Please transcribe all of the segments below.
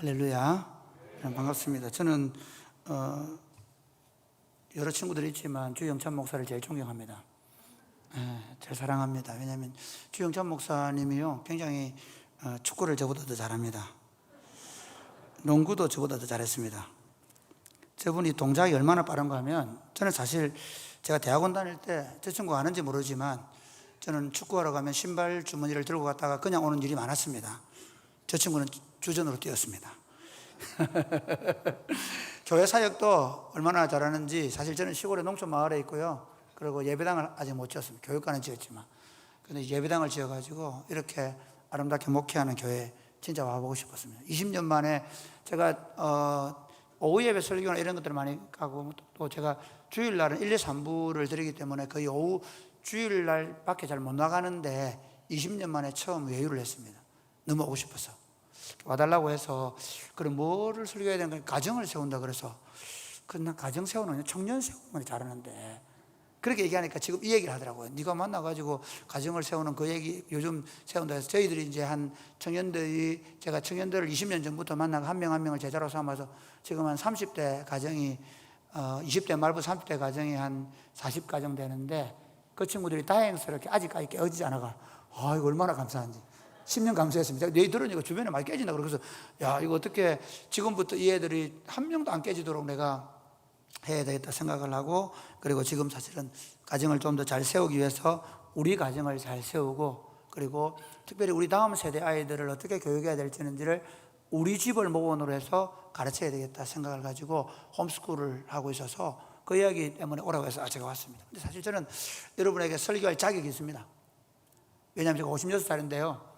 할렐루야. 반갑습니다. 저는 여러 친구들이 있지만 주영찬 목사를 제일 존경합니다. 제일 사랑합니다. 왜냐하면 주영찬 목사님이요 굉장히 축구를 저보다 더 잘합니다. 농구도 저보다 더 잘했습니다. 저분이 동작이 얼마나 빠른가 하면, 저는 사실 제가 대학원 다닐 때 저 친구가 아는지 모르지만 저는 축구하러 가면 신발 주머니를 들고 갔다가 그냥 오는 일이 많았습니다. 저 친구는 주전으로 뛰었습니다. 교회 사역도 얼마나 잘하는지, 사실 저는 시골의 농촌 마을에 있고요. 그리고 예배당을 아직 못 지었습니다. 교육관은 지었지만. 근데 예배당을 지어가지고 이렇게 아름답게 목회하는 교회 진짜 와보고 싶었습니다. 20년 만에 제가 오후 예배 설교나 이런 것들을 많이 가고, 또 제가 주일날은 1, 2, 3부를 드리기 때문에 거의 오후 주일날 밖에 잘 못 나가는데 20년 만에 처음 외유를 했습니다. 너무 오고 싶어서 와달라고 해서, 그럼 뭐를 설교해야 되는가, 가정을 세운다 그래서, 난 가정 세우는 청년 세우는 건 잘하는데, 그렇게 얘기하니까 지금 이 얘기를 하더라고요. 네가 만나가지고 가정을 세우는 그 얘기 요즘 세운다 해서, 저희들이 이제 한 청년들이, 제가 청년들을 20년 전부터 만나고 한 명 한 명을 제자로 삼아서 지금 한 30대 가정이 20대 말부터 30대 가정이 한 40가정 되는데, 그 친구들이 다행스럽게 아직까지 깨어지지 않아가, 이거 얼마나 감사한지 10년 감수했습니다. 내 들으니까 주변에 많이 깨진다 그래서, 야, 이거 어떻게 지금부터 이 애들이 한 명도 안 깨지도록 내가 해야 되겠다 생각을 하고, 그리고 지금 사실은 가정을 좀 더 잘 세우기 위해서 우리 가정을 잘 세우고, 그리고 특별히 우리 다음 세대 아이들을 어떻게 교육해야 될지를 우리 집을 모본으로 해서 가르쳐야 되겠다 생각을 가지고 홈스쿨을 하고 있어서, 그 이야기 때문에 오라고 해서 제가 왔습니다. 근데 사실 저는 여러분에게 설교할 자격이 있습니다. 왜냐하면 제가 56살인데요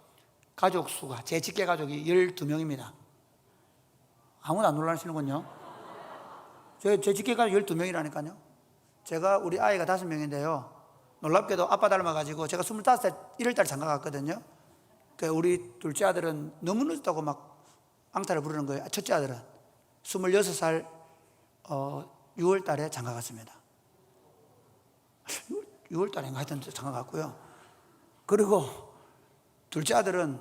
가족 수가, 제 직계 가족이 12명입니다. 아무도 안 놀라시는군요. 제 직계 가족 12명이라니까요. 제가, 우리 아이가 5명인데요. 놀랍게도 아빠 닮아가지고 제가 25살 1월달 장가 갔거든요. 우리 둘째 아들은 너무 늦었다고 막 앙탈을 부르는 거예요. 첫째 아들은 26살 6월달에 장가 갔습니다. 6월달인가 하여튼 장가 갔고요. 그리고 둘째 아들은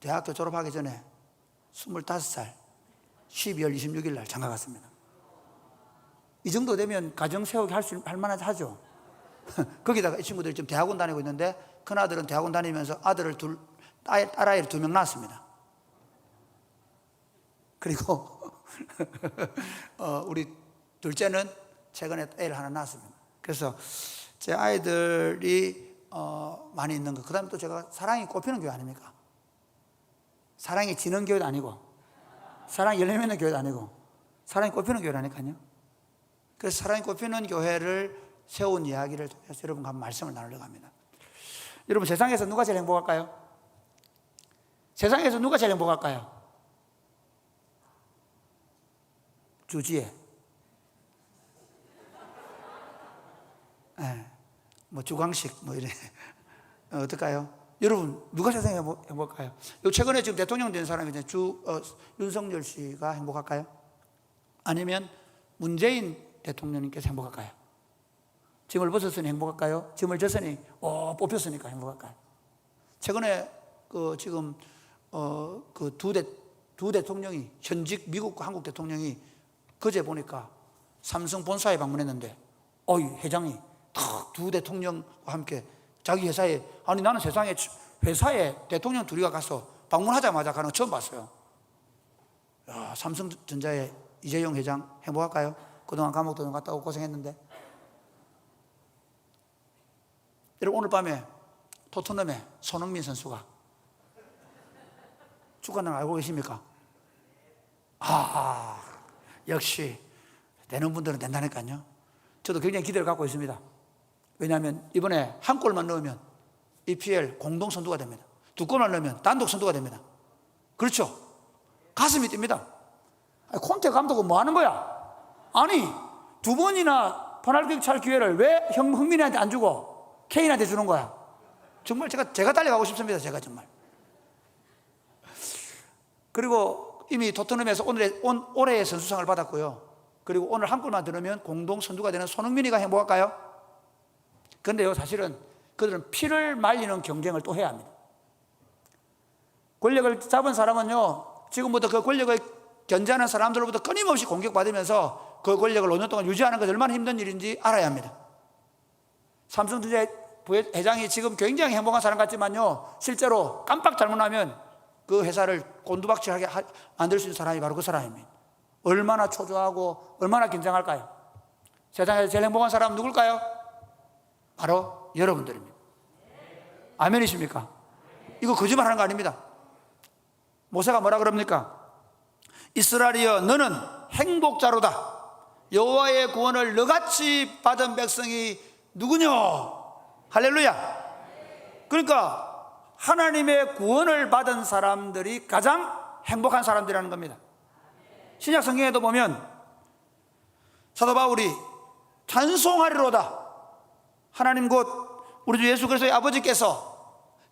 대학교 졸업하기 전에 25살 12월 26일 날 장가 갔습니다. 이 정도 되면 가정 세우기 할 만하지 하죠. 거기다가 이 친구들이 지금 대학원 다니고 있는데, 큰아들은 대학원 다니면서 딸아이를 2명 낳았습니다. 그리고 우리 둘째는 최근에 애를 하나 낳았습니다. 그래서 제 아이들이 많이 있는 거. 그 다음에 또 제가 사랑이 꼽히는 교회 아닙니까? 사랑이 지는 교회도 아니고, 사랑이 열매 맺는 교회도 아니고, 사랑이 꼽히는 교회라니까요. 그래서 사랑이 꼽히는 교회를 세운 이야기를 통해서 여러분과 말씀을 나누려고 합니다. 여러분, 세상에서 누가 제일 행복할까요? 세상에서 누가 제일 행복할까요? 주지혜. 뭐 주광식 뭐 이래. 어떨까요? 여러분, 누가 세상에 행복할까요? 최근에 지금 대통령 된 사람이 이제 윤석열 씨가 행복할까요? 아니면 문재인 대통령님께서 행복할까요? 짐을 벗었으니 행복할까요? 짐을 졌으니 뽑혔으니까 행복할까요? 최근에 지금 두 대통령이, 현직 미국과 한국 대통령이 그제 보니까 삼성 본사에 방문했는데, 회장이 두 대통령과 함께 자기 회사에, 아니 나는 세상에 회사에 대통령 둘이가 가서 방문하자마자 가는 거 처음 봤어요. 야, 삼성전자의 이재용 회장 행복할까요? 그동안 감옥도 갔다 오고 고생했는데. 여러분, 오늘 밤에 토트넘의 손흥민 선수가 축구하는 거 알고 계십니까? 역시 되는 분들은 된다니까요. 저도 굉장히 기대를 갖고 있습니다. 왜냐하면 이번에 한 골만 넣으면 EPL 공동 선두가 됩니다. 2골만 넣으면 단독 선두가 됩니다. 그렇죠? 가슴이 뜁니다. 콘테 감독은 뭐 하는 거야? 아니, 2번이나 퍼널티 찰 기회를 왜 흥민이한테 안 주고 케인한테 주는 거야? 정말 제가 달려가고 싶습니다. 제가 정말. 그리고 이미 토트넘에서 올해의 선수상을 받았고요. 그리고 오늘 한 골만 들으면 공동 선두가 되는 손흥민이가 행복할까요? 그런데요, 사실은 그들은 피를 말리는 경쟁을 또 해야 합니다. 권력을 잡은 사람은요, 지금부터 그 권력을 견제하는 사람들로부터 끊임없이 공격받으면서 그 권력을 5년 동안 유지하는 것이 얼마나 힘든 일인지 알아야 합니다. 삼성전자 회장이 지금 굉장히 행복한 사람 같지만요, 실제로 깜빡 잘못하면 그 회사를 곤두박질하게 만들 수 있는 사람이 바로 그 사람입니다. 얼마나 초조하고 얼마나 긴장할까요? 세상에서 제일 행복한 사람은 누굴까요? 바로 여러분들입니다. 아멘이십니까? 이거 거짓말하는 거 아닙니다. 모세가 뭐라 그럽니까? 이스라엘이여, 너는 행복자로다. 여호와의 구원을 너같이 받은 백성이 누구냐? 할렐루야. 그러니까 하나님의 구원을 받은 사람들이 가장 행복한 사람들이라는 겁니다. 신약 성경에도 보면 사도 바울이 찬송하리로다. 하나님 곧 우리 주 예수 그리스도의 아버지께서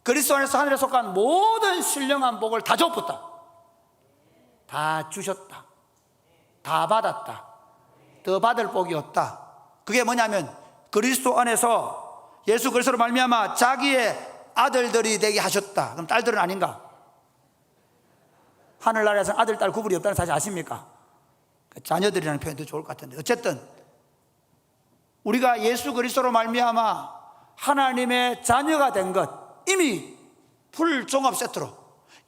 그리스도 안에서 하늘에 속한 모든 신령한 복을 다 줬다, 다 주셨다, 다 받았다, 더 받을 복이 없다. 그게 뭐냐면 그리스도 안에서 예수 그리스도로 말미암아 자기의 아들들이 되게 하셨다. 그럼 딸들은 아닌가? 하늘나라에서는 아들, 딸 구분이 없다는 사실 아십니까? 자녀들이라는 표현도 좋을 것 같은데, 어쨌든 우리가 예수 그리스도로 말미암아 하나님의 자녀가 된 것, 이미 풀 종합 세트로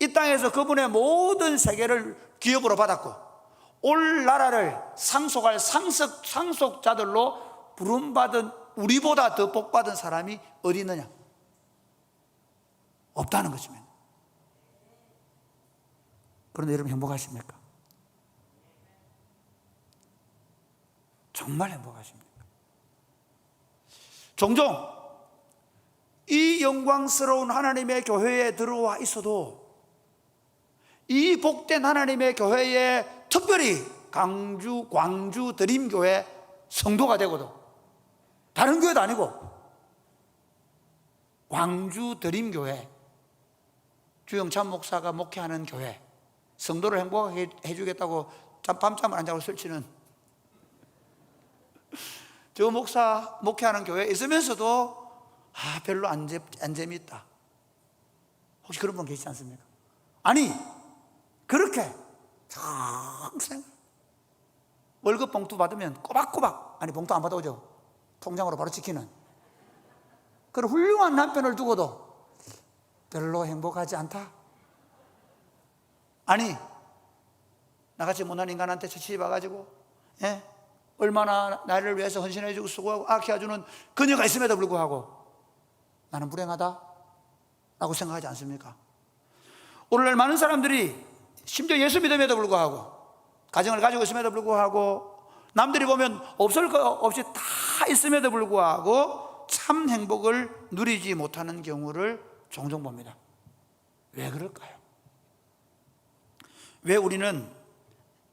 이 땅에서 그분의 모든 세계를 기업으로 받았고, 올 나라를 상속할 상속자들로 부름받은 우리보다 더 복받은 사람이 어디 있느냐? 없다는 것입니다. 그런데 여러분 행복하십니까? 정말 행복하십니까? 종종 이 영광스러운 하나님의 교회에 들어와 있어도 이 복된 하나님의 교회에 특별히 광주 드림교회 성도가 되고도, 다른 교회도 아니고 광주 드림교회 주영찬 목사가 목회하는 교회, 성도를 행복하게 해주겠다고 밤잠을 안 자고 설치는 저 목사 목회하는 교회에 있으면서도 별로 안 재미있다. 혹시 그런 분 계시지 않습니까? 아니, 그렇게 평생 월급 봉투 받으면 꼬박꼬박, 아니 봉투 안 받아오죠, 통장으로 바로 지키는 그런 훌륭한 남편을 두고도 별로 행복하지 않다? 아니, 나같이 못난 인간한테 시집 와가지고 얼마나 나를 위해서 헌신해주고 수고하고 아껴주는 그녀가 있음에도 불구하고 나는 불행하다? 라고 생각하지 않습니까? 오늘날 많은 사람들이 심지어 예수 믿음에도 불구하고, 가정을 가지고 있음에도 불구하고, 남들이 보면 없을 것 없이 다 있음에도 불구하고 참 행복을 누리지 못하는 경우를 종종 봅니다. 왜 그럴까요? 왜 우리는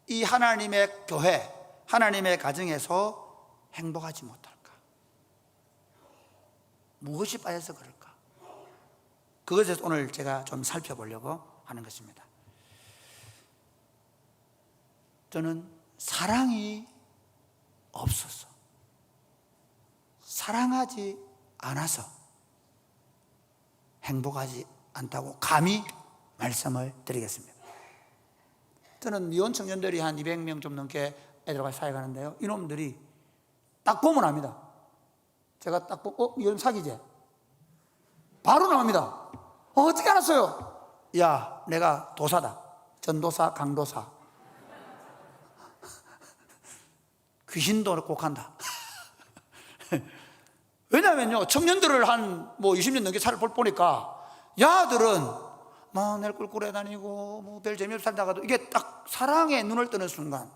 이 하나님의 교회, 하나님의 가정에서 행복하지 못할까? 무엇이 빠져서 그럴까? 그것에서 오늘 제가 좀 살펴보려고 하는 것입니다. 저는 사랑이 없어서, 사랑하지 않아서 행복하지 않다고 감히 말씀을 드리겠습니다. 저는 미혼 청년들이 한 200명 좀 넘게 애들과 사역하는데요, 이놈들이 딱 보면 압니다. 제가 딱 보고 이놈 사귀지? 바로 나옵니다. 어떻게 알았어요? 야, 내가 도사다. 전도사, 강도사. 귀신도 꼭 한다. 왜냐면요, 청년들을 한 20년 넘게 보니까 야들은 내 꿀꿀해 다니고 별 재미없이 살다가도 이게 딱 사랑에 눈을 뜨는 순간,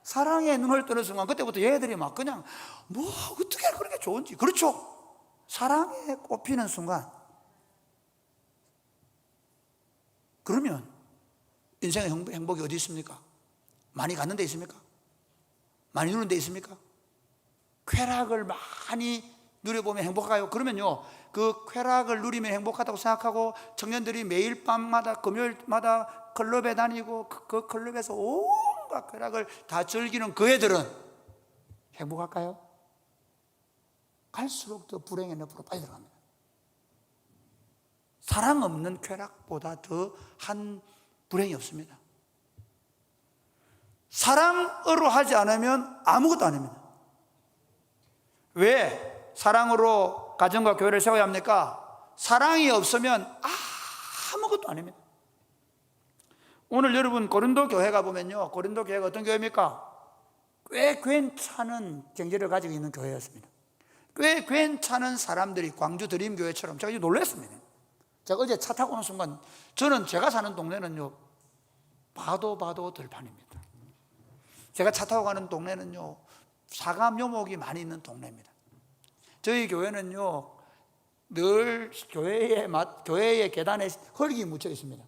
사랑에 눈을 뜨는 순간, 그때부터 얘들이 막 그냥 어떻게 그렇게 좋은지, 그렇죠? 사랑에 꼽히는 순간, 그러면 인생의 행복이 어디 있습니까? 많이 갖는 데 있습니까? 많이 누리는 데 있습니까? 쾌락을 많이 누려보면 행복할까요? 그러면요, 그 쾌락을 누리면 행복하다고 생각하고 청년들이 매일 밤마다 금요일마다 클럽에 다니고 그 클럽에서 온갖 쾌락을 다 즐기는 그 애들은 행복할까요? 갈수록 더 불행의 늪으로 빠져들어갑니다. 사랑 없는 쾌락보다 더한 불행이 없습니다. 사랑으로 하지 않으면 아무것도 아닙니다. 왜 사랑으로 가정과 교회를 세워야 합니까? 사랑이 없으면 아무것도 아닙니다. 오늘 여러분 고린도 교회가 보면요, 고린도 교회가 어떤 교회입니까? 꽤 괜찮은 경제를 가지고 있는 교회였습니다. 꽤 괜찮은 사람들이 광주 드림교회처럼, 제가 놀랐습니다. 제가 어제 차 타고 오는 순간, 제가 사는 동네는요, 봐도 들판입니다. 제가 차 타고 가는 동네는요, 사과 묘목이 많이 있는 동네입니다. 저희 교회는요, 늘 교회의 계단에 흙이 묻혀 있습니다.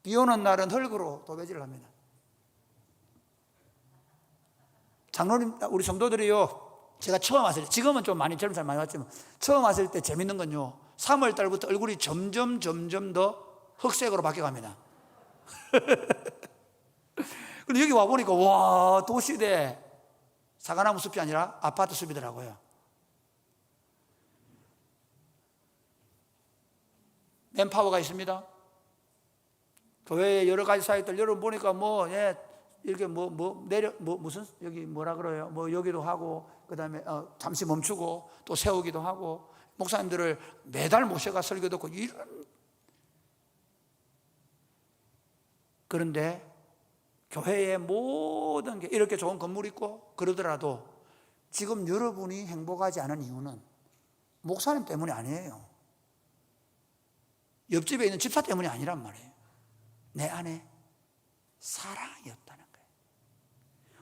비 오는 날은 흙으로 도배질을 합니다. 장로님, 우리 성도들이요, 제가 처음 왔을 때, 지금은 좀 많이 젊은 사람 많이 왔지만, 처음 왔을 때 재밌는 건요, 3월 달부터 얼굴이 점점 더 흑색으로 바뀌어갑니다. 근데 여기 와보니까, 와, 도시대 사과나무 숲이 아니라 아파트 숲이더라고요. 맨파워가 있습니다. 교회에 여러 가지 사역들, 여러분 보니까 이렇게 무슨, 여기 뭐라 그래요? 여기도 하고, 그 다음에 잠시 멈추고, 또 세우기도 하고, 목사님들을 매달 모셔가 설교 듣고, 그런데 교회의 모든 게 이렇게 좋은 건물이 있고 그러더라도 지금 여러분이 행복하지 않은 이유는 목사님 때문이 아니에요. 옆집에 있는 집사 때문이 아니란 말이에요. 내 안에 사랑이 없다는 거예요.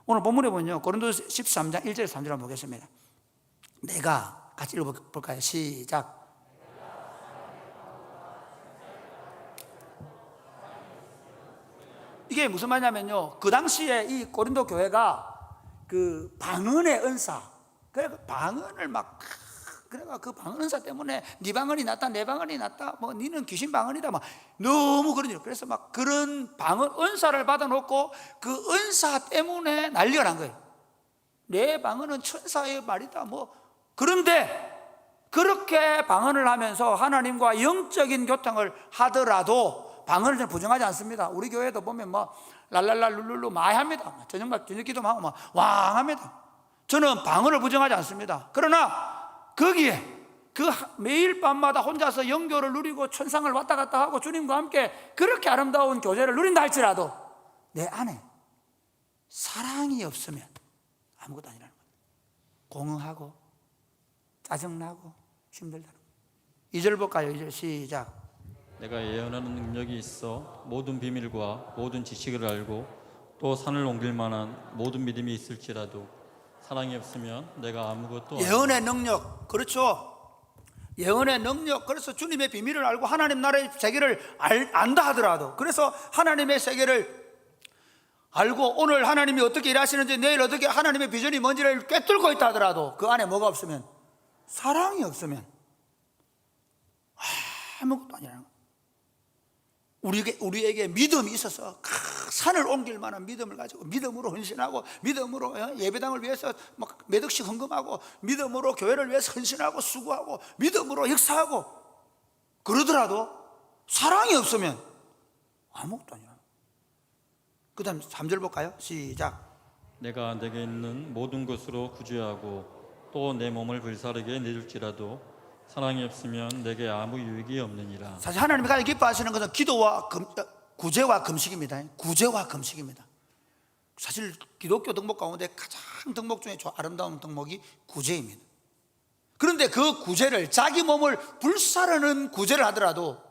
오늘 본문에 보면요, 고린도서 13장 1절 3절 한번 보겠습니다. 내가 같이 읽어볼까요? 시작. 이게 무슨 말이냐면요, 그 당시에 이 고린도 교회가 그 방언의 은사, 그래서 방언을 그래가 그 방언 은사 때문에 네 방언이 낫다, 내 방언이 낫다, 니는 귀신 방언이다, 너무 그러니, 그래서 그런 방언 은사를 받아놓고 그 은사 때문에 난리가 난 거예요. 내 방언은 천사의 말이다, 그런데 그렇게 방언을 하면서 하나님과 영적인 교통을 하더라도 방언을 저는 부정하지 않습니다. 우리 교회도 보면 랄랄라 룰룰루 많이 합니다. 저녁 기도만 하고 왕합니다. 저는 방언을 부정하지 않습니다. 그러나 거기에 매일 밤마다 혼자서 영교를 누리고 천상을 왔다 갔다 하고 주님과 함께 그렇게 아름다운 교제를 누린다 할지라도 내 안에 사랑이 없으면 아무것도 아니라는 거예요. 공허하고 짜증나고 힘들다는 거예요. 2절 볼까요? 2절 시작. 내가 예언하는 능력이 있어 모든 비밀과 모든 지식을 알고 또 산을 옮길 만한 모든 믿음이 있을지라도 사랑이 없으면 내가 아무것도 예언의 능력, 그렇죠. 예언의 능력, 그래서 주님의 비밀을 알고 하나님 나라의 세계를 안다 하더라도, 그래서 하나님의 세계를 알고 오늘 하나님이 어떻게 일하시는지, 내일 어떻게 하나님의 비전이 뭔지를 꿰뚫고 있다 하더라도 그 안에 뭐가 없으면, 사랑이 없으면 아무것도 아니라는 거예요. 우리에게 믿음이 있어서 산을 옮길 만한 믿음을 가지고 믿음으로 헌신하고, 믿음으로 예배당을 위해서 몇 억씩 헌금하고, 믿음으로 교회를 위해서 헌신하고 수고하고, 믿음으로 역사하고 그러더라도 사랑이 없으면 아무것도 아니야. 그 다음 3절 볼까요? 시작. 내가 내게 있는 모든 것으로 구제하고 또 내 몸을 불사르게 내줄지라도 사랑이 없으면 내게 아무 유익이 없느니라. 사실 하나님이 가장 기뻐하시는 것은 기도와 구제와 금식입니다. 구제와 금식입니다. 사실 기독교 덕목 가운데 가장 덕목 중에 아름다운 덕목이 구제입니다. 그런데 그 구제를, 자기 몸을 불사르는 구제를 하더라도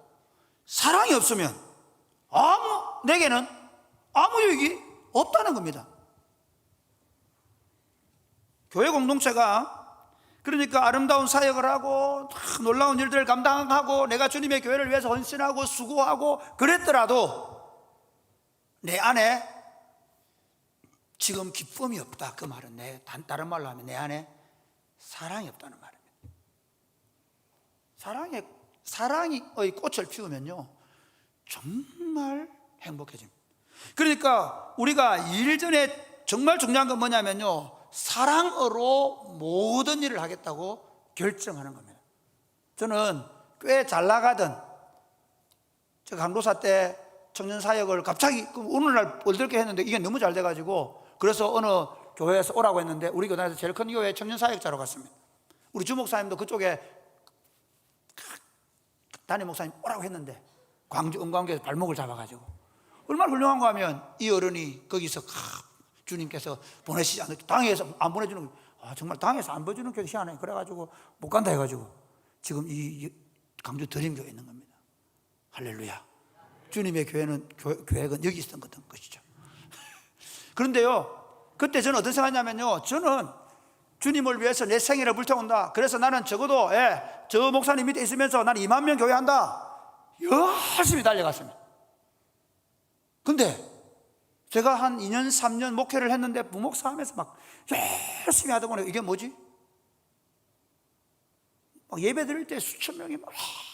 사랑이 없으면 내게는 아무 유익이 없다는 겁니다. 교회 공동체가 그러니까 아름다운 사역을 하고 놀라운 일들을 감당하고 내가 주님의 교회를 위해서 헌신하고 수고하고 그랬더라도 내 안에 지금 기쁨이 없다, 그 말은 다른 말로 하면 내 안에 사랑이 없다는 말입니다. 사랑의 꽃을 피우면요 정말 행복해집니다. 그러니까 우리가 일 전에 정말 중요한 건 뭐냐면요, 사랑으로 모든 일을 하겠다고 결정하는 겁니다. 저는 꽤 잘 나가던 제가 강도사 때 청년 사역을 갑자기 어느 날 얼떨게 했는데 이게 너무 잘 돼가지고, 그래서 어느 교회에서 오라고 했는데 우리 교단에서 제일 큰 교회 청년 사역자로 갔습니다. 우리 주목사님도 그쪽에 담임 목사님 오라고 했는데 광주 은광교에서 발목을 잡아가지고, 얼마나 훌륭한가 하면 이 어른이 거기서 주님께서 보내시지 않을, 당에서 안 보내주는 거, 정말 당에서 안 보내주는 게 희한해. 그래가지고 못 간다 해가지고 지금 이 강주 드림교회에 있는 겁니다. 할렐루야. 주님의 교회는 계획은 여기 있었던 것이죠. 그런데요, 그때 저는 어떤 생각했냐면요, 저는 주님을 위해서 내 생애를 불태운다. 그래서 나는 적어도 저 목사님 밑에 있으면서 나는 2만 명 교회 한다. 열심히 달려갔습니다. 근데 제가 한 2년 3년 목회를 했는데 부목사 하면서 막 열심히 하다 보니 이게 뭐지? 막 예배 드릴 때 수천 명이 막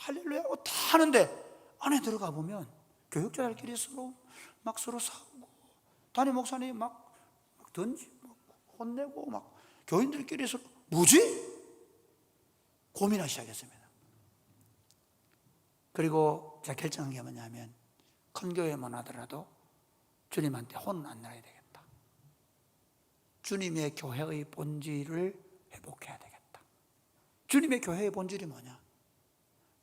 할렐루야 하고 다 하는데 안에 들어가 보면 교육자들끼리 서로 싸우고, 담임 목사님 막 던지고 막 혼내고, 막 교인들끼리 서로 뭐지? 고민하기 시작했습니다. 그리고 제가 결정한 게 뭐냐면, 큰 교회만 하더라도 주님한테 혼은 안 내야 되겠다. 주님의 교회의 본질을 회복해야 되겠다. 주님의 교회의 본질이 뭐냐?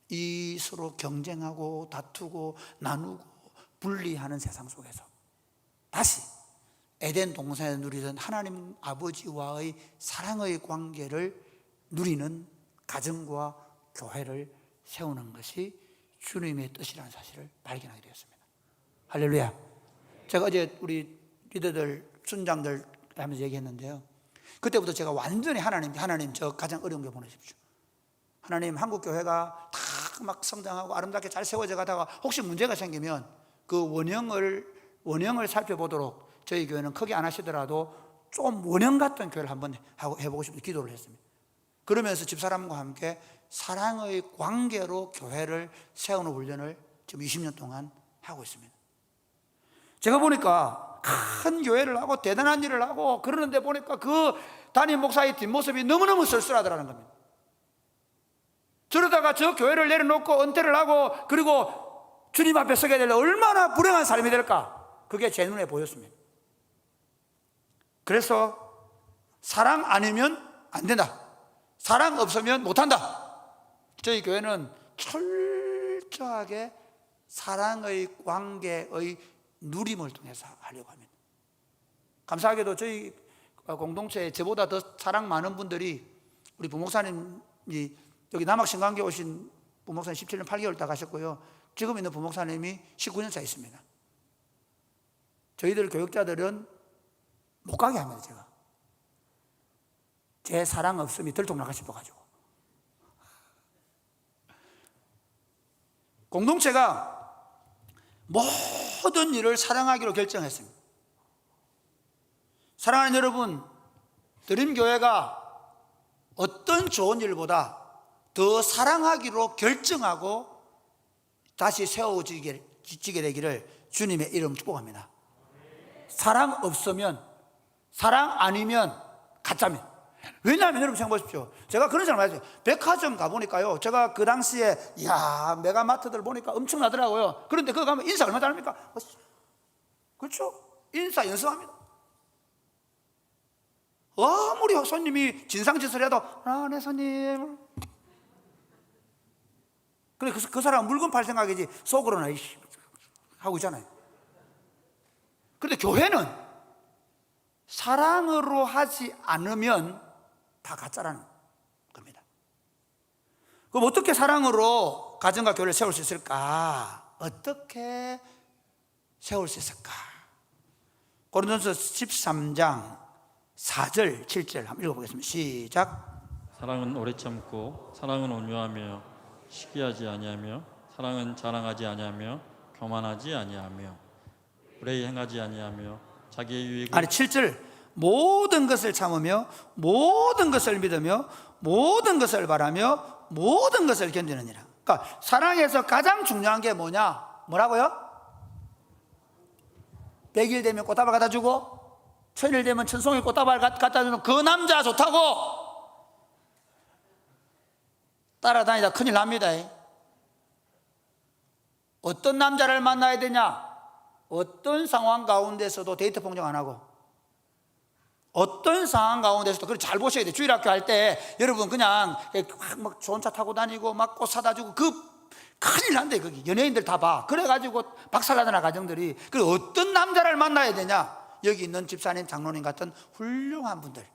이 서로 경쟁하고 다투고 나누고 분리하는 세상 속에서 다시 에덴 동산에 누리던 하나님 아버지와의 사랑의 관계를 누리는 가정과 교회를 세우는 것이 주님의 뜻이라는 사실을 발견하게 되었습니다. 할렐루야. 제가 어제 우리 리더들, 순장들 하면서 얘기했는데요, 그때부터 제가 완전히 하나님 저 가장 어려운 게 보내십시오. 하나님, 한국 교회가 다 막 성장하고 아름답게 잘 세워져 가다가 혹시 문제가 생기면 그 원형을 살펴보도록 저희 교회는 크게 안 하시더라도 좀 원형 같은 교회를 한번 해보고 싶은 기도를 했습니다. 그러면서 집사람과 함께 사랑의 관계로 교회를 세우는 훈련을 지금 20년 동안 하고 있습니다. 제가 보니까 큰 교회를 하고 대단한 일을 하고 그러는데 보니까 그 담임 목사의 뒷모습이 너무너무 쓸쓸하더라는 겁니다. 저러다가 저 교회를 내려놓고 은퇴를 하고 그리고 주님 앞에 서게 되면 얼마나 불행한 삶이 될까, 그게 제 눈에 보였습니다. 그래서 사랑 아니면 안 된다, 사랑 없으면 못한다. 저희 교회는 철저하게 사랑의 관계의 누림을 통해서 하려고 합니다. 감사하게도 저희 공동체에 저보다 더 사랑 많은 분들이, 우리 부목사님이 여기 남학신강교 오신 부목사님 17년 8개월 다 가셨고요, 지금 있는 부목사님이 19년 차 있습니다. 저희들 교육자들은 못 가게 합니다. 제가 제 사랑 없음이 들통나가 싶어가지고. 공동체가 모든 일을 사랑하기로 결정했습니다. 사랑하는 여러분, 드림교회가 어떤 좋은 일보다 더 사랑하기로 결정하고 다시 세워지게 되기를 주님의 이름 축복합니다. 사랑 없으면, 사랑 아니면 가짜면. 왜냐하면 여러분 생각해보십시오. 제가 그런 생각을 많이 했어요. 백화점 가보니까요, 제가 그 당시에 메가마트들 보니까 엄청나더라고요. 그런데 그거 가면 인사 얼마나 잘합니까? 그렇죠? 인사 연습합니다. 아무리 손님이 진상짓을 해도 네 손님, 그래, 그 사람은 물건 팔 생각이지 속으로는 하고 있잖아요. 그런데 교회는 사랑으로 하지 않으면 다 가짜라는 겁니다. 그럼 어떻게 사랑으로 가정과 교회를 세울 수 있을까? 어떻게 세울 수 있을까? 고린도전서 13장 4절 7절 한번 읽어보겠습니다. 시작. 사랑은 오래 참고, 사랑은 온유하며 시기하지 아니하며, 사랑은 자랑하지 아니하며, 교만하지 아니하며, 불의히 행하지 아니하며, 자기의 유익을. 아니 7절. 모든 것을 참으며, 모든 것을 믿으며, 모든 것을 바라며, 모든 것을 견디느니라. 그러니까 사랑에서 가장 중요한 게 뭐냐? 뭐라고요? 100일 되면 꽃다발 갖다 주고 1000일 되면 천송이 꽃다발 갖다 주는 그 남자 좋다고 따라다니다 큰일 납니다. 어떤 남자를 만나야 되냐? 어떤 상황 가운데서도 데이트 폭력 안 하고, 어떤 상황 가운데서도, 그걸 잘 보셔야 돼요. 주일학교 할 때 여러분 그냥 막 좋은 차 타고 다니고 막 꽃 사다 주고, 큰일 난대. 거기 연예인들 다 봐. 그래가지고 박살나잖아, 가정들이. 그리고 어떤 남자를 만나야 되냐? 여기 있는 집사님, 장로님 같은 훌륭한 분들.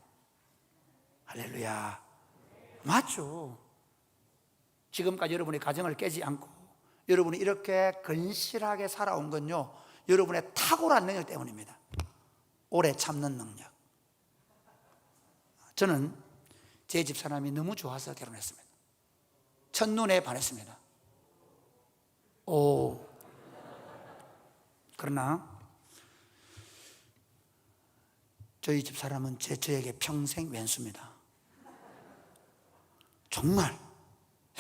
할렐루야. 맞죠. 지금까지 여러분이 가정을 깨지 않고 여러분이 이렇게 건실하게 살아온 건요, 여러분의 탁월한 능력 때문입니다. 오래 참는 능력. 저는 제 집사람이 너무 좋아서 결혼했습니다. 첫눈에 반했습니다. 그러나 저희 집사람은 저에게 평생 왼수입니다. 정말.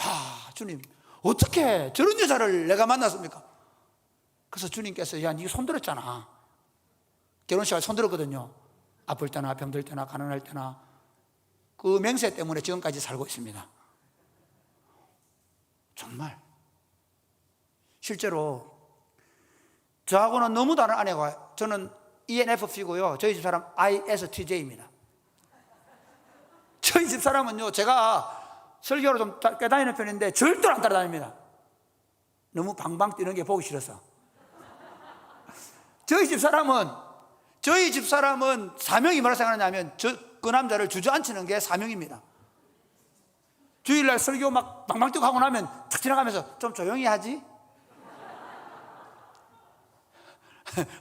야, 주님, 어떻게 저런 여자를 내가 만났습니까? 그래서 주님께서, 야, 니 손들었잖아. 결혼식에 손들었거든요. 아플 때나 병들 때나 가난할 때나. 그 맹세 때문에 지금까지 살고 있습니다. 정말. 실제로 저하고는 너무 다른 아내가, 저는 ENFP고요, 저희 집사람 ISTJ입니다. 저희 집사람은요, 제가 설교를 좀 깨다니는 편인데 절대로 안 따라다닙니다. 너무 방방 뛰는 게 보기 싫어서. 저희 집사람은 사명이 뭐라 생각하냐면, 그 남자를 주저앉히는 게 사명입니다. 주일날 설교 막 방방 뛰고 하고 나면 탁 지나가면서 좀 조용히 하지?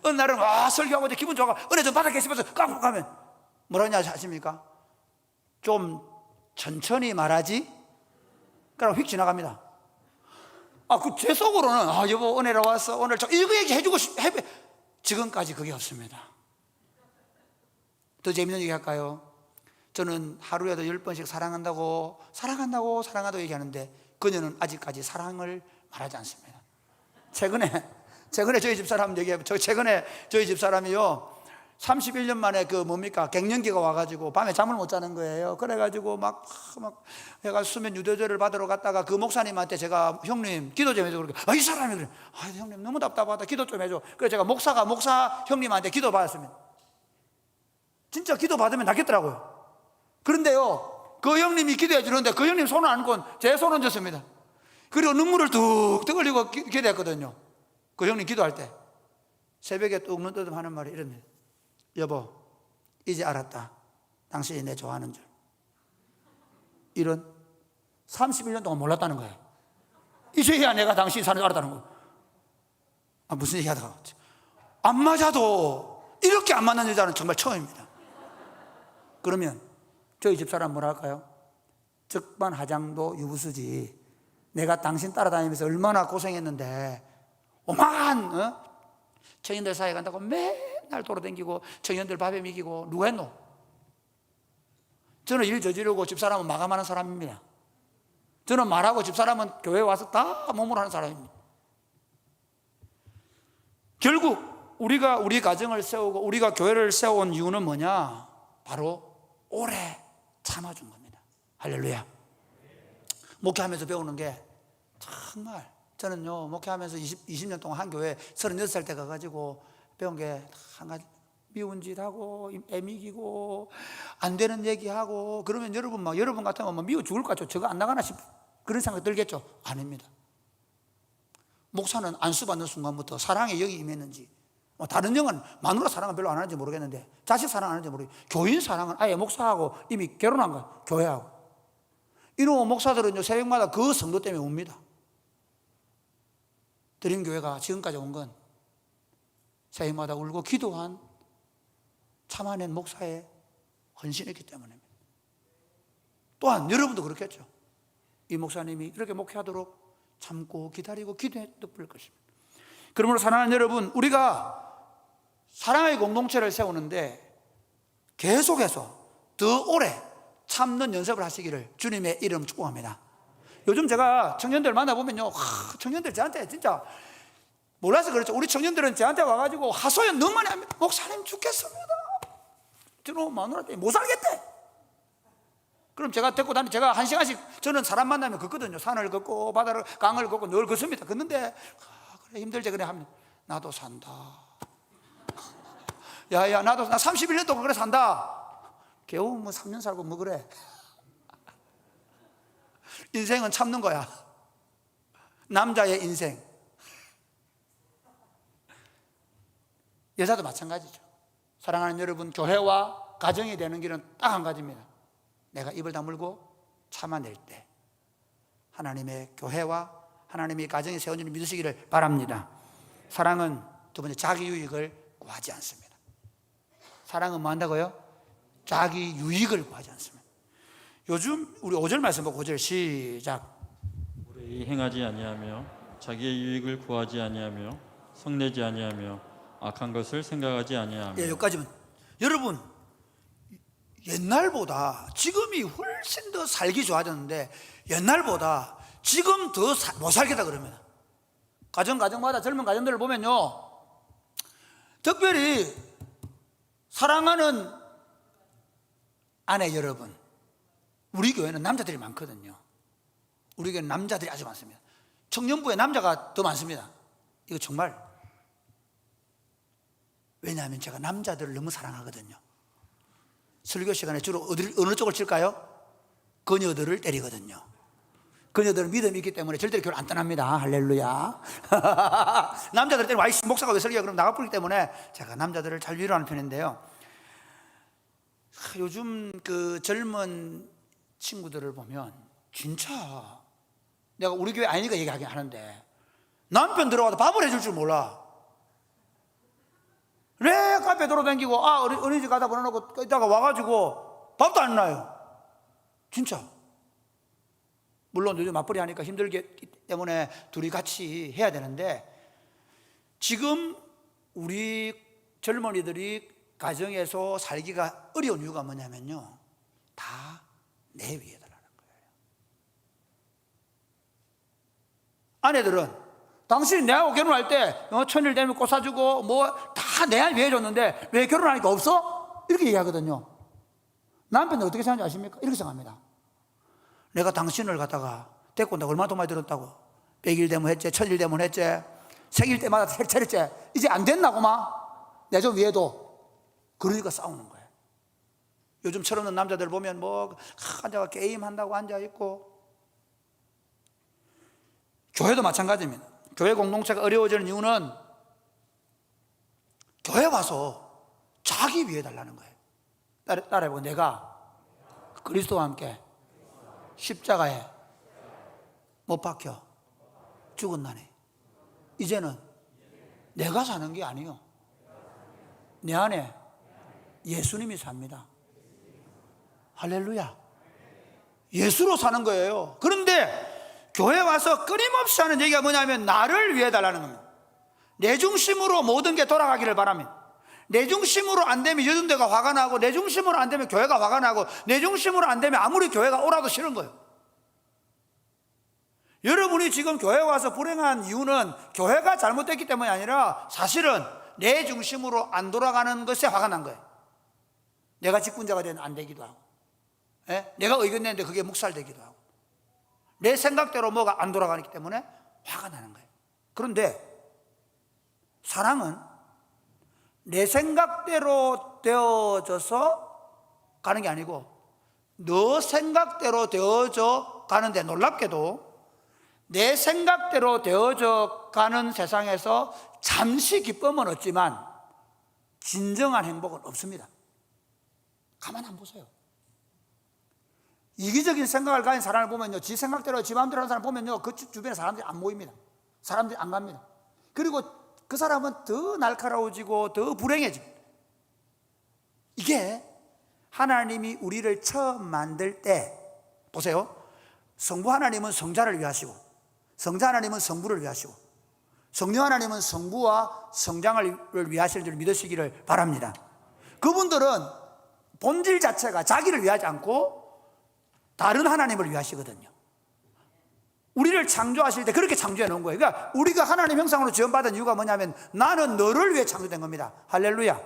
어느 날은 설교하고 이제 기분 좋아가 은혜 좀 받았겠 싶어서 깜빡 하면 뭐라냐 아십니까? 좀 천천히 말하지? 그러고 휙 지나갑니다. 제 속으로는, 여보 은혜로 왔어, 오늘 이거 얘기 해주고 지금까지 그게 없습니다. 더 재밌는 얘기 할까요? 저는 하루에도 10번씩 사랑한다고 얘기하는데 그녀는 아직까지 사랑을 말하지 않습니다. 최근에 저희 집사람 얘기해요. 최근에 저희 집사람이요, 31년 만에 갱년기가 와가지고 밤에 잠을 못 자는 거예요. 그래가지고 막 해가 수면 유도제를 받으러 갔다가 그 목사님한테 제가, 형님 기도 좀 해줘. 그러니까 이 사람이 그래, 형님 너무 답답하다, 기도 좀 해줘. 그래서 제가 목사 형님한테 기도 받았습니다. 진짜 기도 받으면 낫겠더라고요. 그런데요, 그 형님이 기도해 주는데 그 형님 손을 안고 제 손을 얹었습니다. 그리고 눈물을 뚝뚝 흘리고 기도했거든요. 그 형님 기도할 때 새벽에 뚝 눈 뜨듬 하는 말이 이럽니다. 여보, 이제 알았다, 당신이 내 좋아하는 줄. 이런 31년 동안 몰랐다는 거예요. 이제야 내가 당신이 사는 줄 알았다는 거예요. 무슨 얘기 하다가 안 맞아도 이렇게 안 맞는 여자는 정말 처음입니다. 그러면 저희 집사람 뭐라 할까요? 적반하장도 유부수지. 내가 당신 따라다니면서 얼마나 고생했는데 오만 청년들 사이에 간다고 맨날 돌아다니고 청년들 밥에 먹이고 누가 했노? 저는 일 저지르고 집사람은 마감하는 사람입니다. 저는 말하고 집사람은 교회에 와서 다 몸으로 하는 사람입니다. 결국 우리가 우리 가정을 세우고 우리가 교회를 세워온 이유는 뭐냐? 바로 오래 참아준 겁니다. 할렐루야. 목회하면서 배우는 게 정말, 저는요 목회하면서 20년 동안 한 교회 36살 때 가가지고 배운 게 한 가지, 미운 짓 하고 애미기고 안 되는 얘기하고 그러면 여러분 같으면 미워 죽을 것 같죠. 저거 안 나가나 싶 그런 생각 들겠죠. 아닙니다. 목사는 안수받는 순간부터 사랑의 영이 임했는지, 다른 영은 마누라 사랑은 별로 안 하는지 모르겠는데 자식 사랑 안 하는지 모르겠는데 교인 사랑은 아예 목사하고 이미 결혼한 거예요. 교회하고. 이놈의 목사들은요 새벽마다 그 성도 때문에 옵니다. 드림교회가 지금까지 온 건 새벽마다 울고 기도한 참아낸 목사의 헌신이기 때문입니다. 또한 여러분도 그렇겠죠. 이 목사님이 이렇게 목회하도록 참고 기다리고 기도했던 걸 것입니다. 그러므로 사랑하는 여러분, 우리가 사랑의 공동체를 세우는데 계속해서 더 오래 참는 연습을 하시기를 주님의 이름 축복합니다. 요즘 제가 청년들 만나보면요, 청년들 저한테 진짜 몰라서 그렇죠. 우리 청년들은 저한테 와가지고 하소연 너무 많이 합니다. 목사님 죽겠습니다. 저는 마누라 때문에 못 살겠대. 그럼 제가 데리고 제가 1시간씩 저는 사람 만나면 걷거든요. 산을 걷고 바다를 강을 걷고 늘 걷습니다. 걷는데 그래, 힘들지. 그래 하면 나도 산다. 야야, 나도 나 31년 동안 그래 산다. 겨우 뭐 3년 살고 뭐 그래. 인생은 참는 거야. 남자의 인생. 여자도 마찬가지죠. 사랑하는 여러분, 교회와 가정이 되는 길은 딱 한 가지입니다. 내가 입을 다물고 참아낼 때 하나님의 교회와 하나님의 가정이 세워진 줄 믿으시기를 바랍니다. 사랑은 두 번째, 자기 유익을 구하지 않습니다. 사랑은 뭐 한다고요? 자기 유익을 구하지 않습니다. 요즘 우리 5절 말씀 보고 5절 시작. 불의히 행하지 아니하며 자기의 유익을 구하지 아니하며 성내지 아니하며 악한 것을 생각하지 아니하며. 예, 여기까지면. 여러분, 옛날보다 지금이 훨씬 더 살기 좋아졌는데 옛날보다 지금 더 못 살겠다 그러면 가정마다 젊은 가정들을 보면요, 특별히 사랑하는 아내 여러분, 우리 교회는 남자들이 많거든요. 우리 교회는 남자들이 아주 많습니다. 청년부에 남자가 더 많습니다. 이거 정말, 왜냐하면 제가 남자들을 너무 사랑하거든요. 설교 시간에 주로 어느 쪽을 칠까요? 그녀들을 때리거든요. 그녀들은 믿음이 있기 때문에 절대로 교회를 안 떠납니다. 할렐루야. 남자들 때문에 와이씨 목사가 왜 설교야? 그럼 나가버리기 때문에 제가 남자들을 잘 위로하는 편인데요, 요즘 그 젊은 친구들을 보면 진짜, 내가 우리 교회 아니니까 얘기하긴 하는데 남편 들어와도 밥을 해줄 줄 몰라. 왜 카페 돌아다니고 어린이집 가다 보내놓고 있다가 와가지고 밥도 안 나요. 진짜. 물론 요즘 맞벌이 하니까 힘들기 때문에 둘이 같이 해야 되는데, 지금 우리 젊은이들이 가정에서 살기가 어려운 이유가 뭐냐면요, 다 내 위에 달라는 거예요. 아내들은 당신이 내하고 결혼할 때 천일 되면 꽃 사주고 뭐 다 내 위해 줬는데 왜 결혼하니까 없어? 이렇게 얘기하거든요. 남편은 어떻게 생각하는지 아십니까? 이렇게 생각합니다. 내가 당신을 갖다가 데리고 온다고 얼마나 돈 많이 들었다고. 100일 되면 했지, 1000일 되면 했지, 생일 때마다 색 차렸지. 이제 안 됐나고만, 내 좀 위에도. 그러니까 싸우는 거예요. 요즘 철없는 남자들 보면 뭐 앉아가 게임한다고 앉아있고. 교회도 마찬가지입니다. 교회 공동체가 어려워지는 이유는 교회 와서 자기 위해 달라는 거예요. 따라해보고, 내가 그리스도와 함께 십자가에 못 박혀 죽었나니 이제는 내가 사는 게 아니요, 내 안에 예수님이 삽니다. 할렐루야. 예수로 사는 거예요. 그런데 교회 와서 끊임없이 하는 얘기가 뭐냐면 나를 위해 달라는 겁니다. 내 중심으로 모든 게 돌아가기를 바랍니다. 내 중심으로 안 되면 여든데가 화가 나고, 내 중심으로 안 되면 교회가 화가 나고, 내 중심으로 안 되면 아무리 교회가 오라도 싫은 거예요. 여러분이 지금 교회 와서 불행한 이유는 교회가 잘못됐기 때문이 아니라 사실은 내 중심으로 안 돌아가는 것에 화가 난 거예요. 내가 직분자가 되면 안 되기도 하고, 내가 의견 내는데 그게 묵살되기도 하고, 내 생각대로 뭐가 안 돌아가기 때문에 화가 나는 거예요. 그런데 사랑은 내 생각대로 되어져서 가는 게 아니고 너 생각대로 되어져 가는데, 놀랍게도 내 생각대로 되어져 가는 세상에서 잠시 기쁨은 없지만 진정한 행복은 없습니다. 가만 안 보세요. 이기적인 생각을 가진 사람을 보면요, 지 생각대로 지 마음대로 하는 사람 보면요, 그 주변에 사람들이 안 모입니다. 사람들이 안 갑니다. 그리고 그 사람은 더 날카로워지고 더 불행해집니다. 이게 하나님이 우리를 처음 만들 때, 보세요, 성부 하나님은 성자를 위하시고, 성자 하나님은 성부를 위하시고, 성령 하나님은 성부와 성장을 위하실 줄 믿으시기를 바랍니다. 그분들은 본질 자체가 자기를 위하지 않고 다른 하나님을 위하시거든요. 우리를 창조하실 때 그렇게 창조해 놓은 거예요. 그러니까 우리가 하나님 형상으로 지원받은 이유가 뭐냐면 나는 너를 위해 창조된 겁니다. 할렐루야.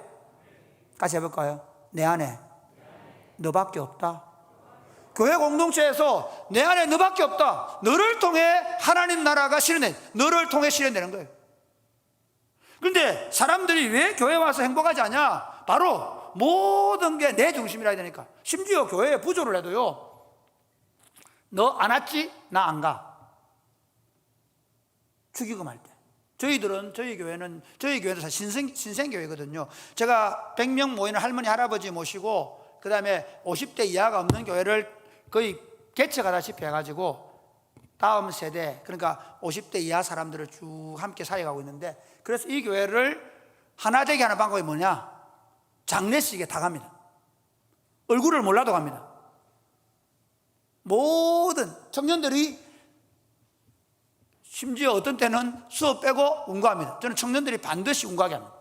같이 해볼까요? 내 안에 너밖에 없다. 교회 공동체에서 내 안에 너밖에 없다. 너를 통해 하나님 나라가 실현돼, 너를 통해 실현되는 거예요. 그런데 사람들이 왜 교회 와서 행복하지 않냐? 바로 모든 게 내 중심이라 해야 되니까. 심지어 교회에 부조를 해도요, 너 안 왔지? 나 안 가. 축의금 할 때. 저희 교회는 신생교회거든요. 제가 100명 모이는 할머니, 할아버지 모시고, 그 다음에 50대 이하가 없는 교회를 거의 개척하다시피 해가지고, 다음 세대, 그러니까 50대 이하 사람들을 쭉 함께 살아가고 있는데, 그래서 이 교회를 하나 되게 하는 방법이 뭐냐? 장례식에 다 갑니다. 얼굴을 몰라도 갑니다. 모든 청년들이, 심지어 어떤 때는 수업 빼고 운구합니다. 저는 청년들이 반드시 운구하게 합니다.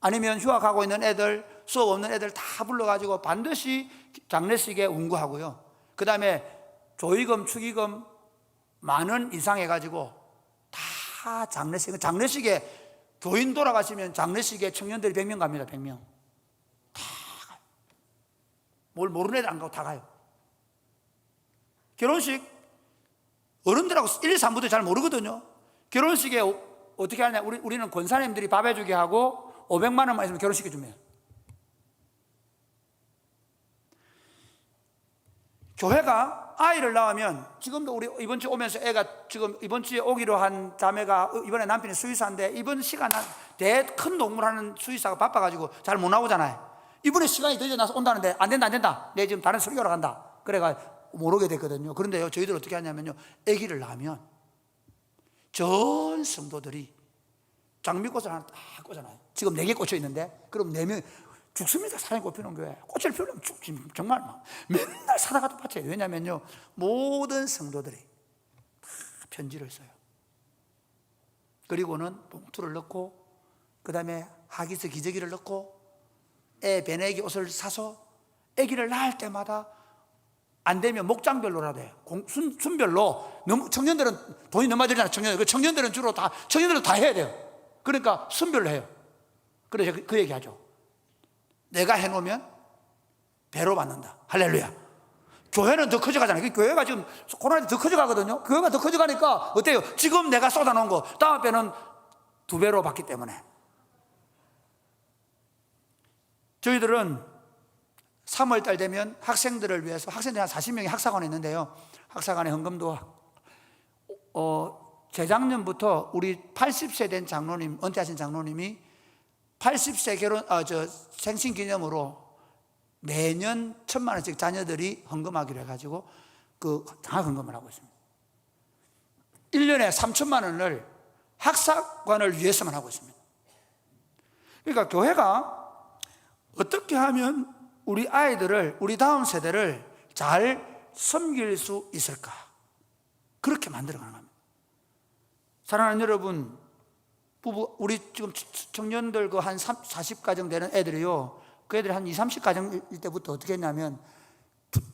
아니면 휴학하고 있는 애들, 수업 없는 애들 다 불러가지고 반드시 장례식에 운구하고요. 그 다음에 조의금, 축의금 만원 이상 해가지고 다 장례식에 교인 돌아가시면 장례식에 청년들이 100명 갑니다. 100명 다 가요. 뭘 모르는 애들 안 가고 다 가요. 결혼식 어른들하고 1, 3부터 잘 모르거든요. 결혼식에 어떻게 하냐? 우리는 권사님들이 밥 해주게 하고 500만 원만 있으면 결혼시켜 줍니다. 교회가 아이를 낳으면, 지금도 우리 이번 주에 오면서 애가 지금 이번 주에 오기로 한 자매가, 이번에 남편이 수의사인데 이번 시간 큰 농물 하는 수의사가 바빠가지고 잘 못 나오잖아요. 이번에 시간이 더 나서 온다는데 안 된다. 내 지금 다른 설교하러 간다. 그래가 못 오게 됐거든요. 그런데요, 저희들 어떻게 하냐면요, 아기를 낳으면 전 성도들이 장미꽃을 하나 딱 꽂아놔요. 지금 4개 꽂혀 있는데, 그럼 4명 죽습니다. 사랑이 꽃피는 교회. 꽃을 피우려면 죽지. 정말 막 맨날 사다가도 바쳐요. 왜냐면요, 모든 성도들이 다 편지를 써요. 그리고는 봉투를 넣고, 그 다음에 하기스 기저귀를 넣고, 애 배내기 옷을 사서 아기를 낳을 때마다 안 되면 목장별로라도 해요. 순별로. 청년들은 돈이 너무 들잖아요. 청년들은 주로 청년들은 다 해야 돼요. 그러니까 순별로 해요. 그래서 그 얘기 하죠. 내가 해놓으면 배로 받는다. 할렐루야. 교회는 더 커져가잖아요. 교회가 지금 코로나 때 더 커져가거든요. 교회가 더 커져가니까 어때요? 지금 내가 쏟아놓은 거 다음 배는 2배로 받기 때문에. 저희들은 3월달 되면 학생들을 위해서, 학생들이 한 40명이 학사관에 있는데요, 학사관에 헌금도 재작년부터 우리 80세 된 장로님, 은퇴하신 장로님이 80세 생신 기념으로 매년 1,000만 원씩 자녀들이 헌금하기로 해가지고 그 장학 헌금을 하고 있습니다. 1년에 3천만 원을 학사관을 위해서만 하고 있습니다. 그러니까 교회가 어떻게 하면 우리 아이들을, 우리 다음 세대를 잘 섬길 수 있을까? 그렇게 만들어가는 겁니다. 사랑하는 여러분, 우리 지금 청년들 그 한 40가정 되는 애들이요, 그 애들이 한 20, 30가정일 때부터 어떻게 했냐면,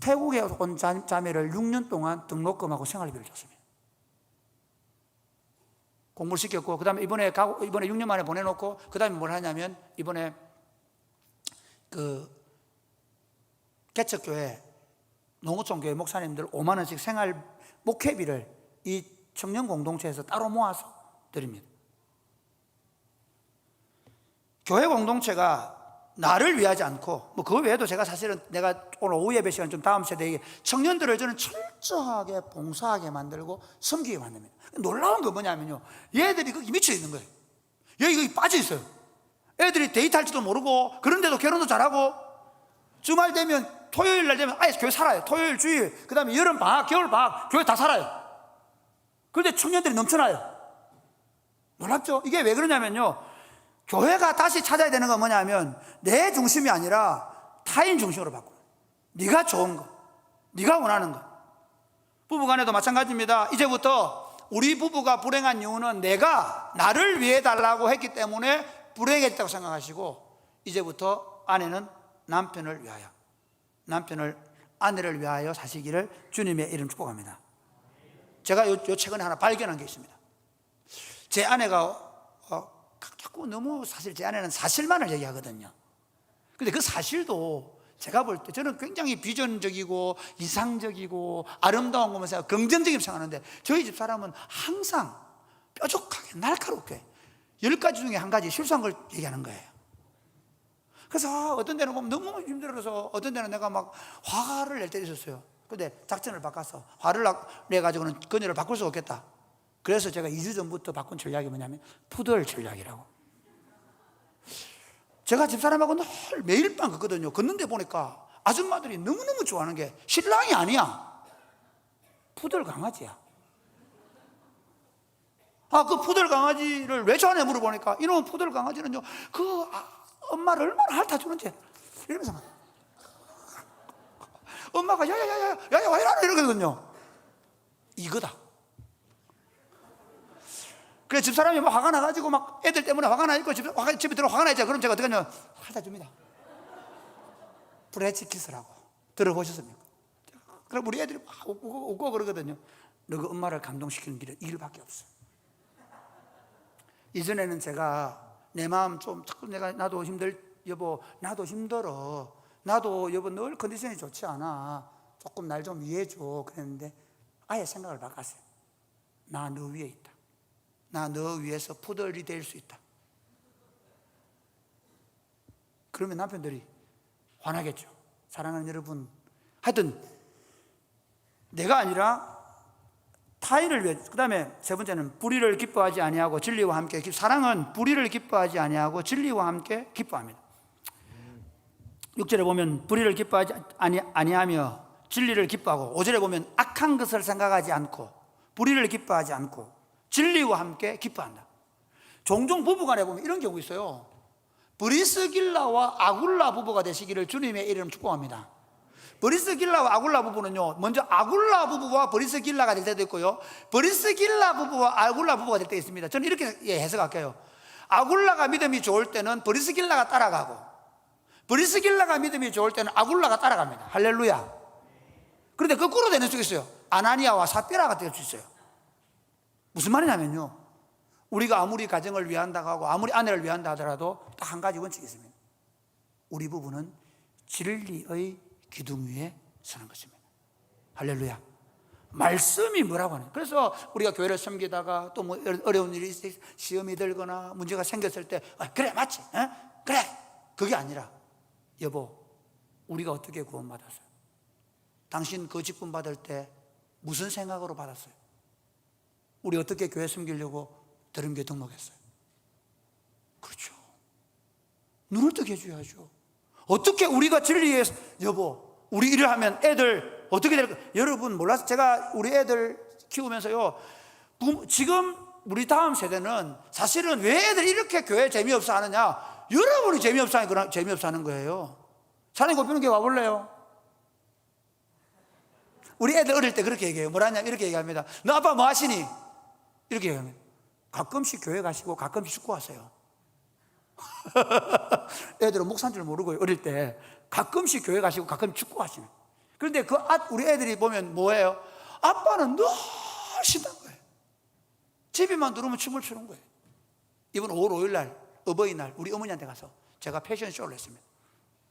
태국에 온 자매를 6년 동안 등록금하고 생활비를 줬습니다. 공부를 시켰고, 그 다음에 이번에 6년 만에 보내놓고, 그 다음에 뭘 하냐면, 이번에 개척교회, 농어촌교회 목사님들 5만 원씩 생활 목회비를 이 청년 공동체에서 따로 모아서 드립니다. 교회 공동체가 나를 위하지 않고, 뭐 그 외에도 제가 사실은 내가 오늘 오후 예배 시간 좀 다음 세대에게 청년들을 저는 철저하게 봉사하게 만들고 섬기게 만듭니다. 놀라운 거 뭐냐면요, 얘들이 거기 미쳐 있는 거예요. 여기 빠져 있어요. 애들이 데이트할지도 모르고, 그런데도 결혼도 잘하고, 주말 되면, 토요일 날 되면 아예 교회 살아요. 토요일, 주일, 그 다음에 여름 방학, 겨울 방학, 교회 다 살아요. 그런데 청년들이 넘쳐나요. 놀랍죠? 이게 왜 그러냐면요, 교회가 다시 찾아야 되는 건 뭐냐면, 내 중심이 아니라 타인 중심으로 바꿔요. 네가 좋은 거, 네가 원하는 거. 부부간에도 마찬가지입니다. 이제부터 우리 부부가 불행한 이유는 내가 나를 위해 달라고 했기 때문에 불행했다고 생각하시고, 이제부터 아내는 남편을 위하여, 남편을 아내를 위하여 사시기를 주님의 이름 축복합니다. 제가 요 최근에 하나 발견한 게 있습니다. 제 아내가 자꾸 너무, 사실 제 아내는 사실만을 얘기하거든요. 근데 그 사실도 제가 볼 때 저는 굉장히 비전적이고 이상적이고 아름다운 거면서 긍정적인 생각하는데, 저희 집 사람은 항상 뾰족하게 날카롭게 10가지 중에 한 가지 실수한 걸 얘기하는 거예요. 그래서 어떤 데는 보면 너무 힘들어서 어떤 데는 내가 막 화를 낼 때도 있었어요. 근데 작전을 바꿔서 화를 내가지고는 그녀를 바꿀 수 없겠다. 그래서 제가 2주 전부터 바꾼 전략이 뭐냐면 푸들 전략이라고. 제가 집사람하고 늘 매일 밤 걷거든요. 걷는데 보니까 아줌마들이 너무너무 좋아하는 게 신랑이 아니야, 푸들 강아지야. 그 푸들 강아지를 왜 좋아하냐 물어보니까 이놈 푸들 강아지는요, 엄마를 얼마나 핥아주는지 이러면서 막 엄마가 야야야야야 왜 이러나 이러거든요. 이거다. 그래 집사람이 막 화가 나가지고 막 애들 때문에 화가 나 있고 집에 들어 화가 나 있잖아. 그럼 제가 어떻게 하냐면 핥아줍니다. 브레치 키스라고 들어보셨습니까? 그럼 우리 애들이 막 웃고 그러거든요. 너가 엄마를 감동시키는 길은 이 길밖에 없어. 이전에는 제가 내 마음 좀 나도 여보 나도 힘들어, 나도 여보 늘 컨디션이 좋지 않아, 조금 날 좀 이해해줘 그랬는데 아예 생각을 바꿨어요. 나 너 위에 있다. 나 너 위해서 푸들이 될 수 있다. 그러면 남편들이 화나겠죠. 사랑하는 여러분, 하여튼 내가 아니라 타인을 위해. 그 다음에 세 번째는 불의를 기뻐하지 아니하고 진리와 함께. 사랑은 불의를 기뻐하지 아니하고 진리와 함께 기뻐합니다. 6절에 보면 불의를 기뻐하지 아니하며 진리를 기뻐하고, 5절에 보면 악한 것을 생각하지 않고 불의를 기뻐하지 않고 진리와 함께 기뻐한다. 종종 부부간에 보면 이런 경우 있어요. 브리스길라와 아굴라 부부가 되시기를 주님의 이름 축복합니다. 브리스길라와 아굴라 부부는요, 먼저 아굴라 부부와 브리스길라가 될 때도 있고요, 브리스길라 부부와 아굴라 부부가 될 때 있습니다. 저는 이렇게 해석할게요. 아굴라가 믿음이 좋을 때는 브리스길라가 따라가고, 브리스길라가 믿음이 좋을 때는 아굴라가 따라갑니다. 할렐루야. 그런데 거꾸로 되는 수가 있어요. 아나니아와 삽비라가 될 수 있어요. 무슨 말이냐면요, 우리가 아무리 가정을 위한다고 하고 아무리 아내를 위한다 하더라도 딱 한 가지 원칙이 있습니다. 우리 부부는 진리의 기둥 위에 서는 것입니다. 할렐루야. 말씀이 뭐라고 하는. 그래서 우리가 교회를 섬기다가 또 뭐 어려운 일이 시험이 들거나 문제가 생겼을 때 그래 맞지, 그래, 그게 아니라 여보 우리가 어떻게 구원받았어요? 당신 그 직분 받을 때 무슨 생각으로 받았어요? 우리 어떻게 교회 섬기려고 들음교회 등록했어요? 그렇죠. 눈을 뜨게 해줘야죠. 어떻게 우리가 진리에, 여보 우리 일을 하면 애들 어떻게 될까? 여러분 몰라서 제가 우리 애들 키우면서요, 지금 우리 다음 세대는 사실은 왜 애들 이렇게 교회 재미없어 하느냐, 여러분이 재미없어 하는 거예요. 사장님 고삐는 게 와볼래요? 우리 애들 어릴 때 그렇게 얘기해요. 뭐라냐 이렇게 얘기합니다. 너 아빠 뭐 하시니? 이렇게 얘기합니다. 가끔씩 교회 가시고 가끔씩 축구 하세요. 애들은 목사인 줄 모르고 어릴 때 가끔씩 교회 가시고 가끔 축구 하시는. 그런데 우리 애들이 보면 뭐예요? 아빠는 늘 신난 거예요. 집에만 들어오면 춤을 추는 거예요. 이번 5월 5일 날 어버이날 우리 어머니한테 가서 제가 패션쇼를 했습니다.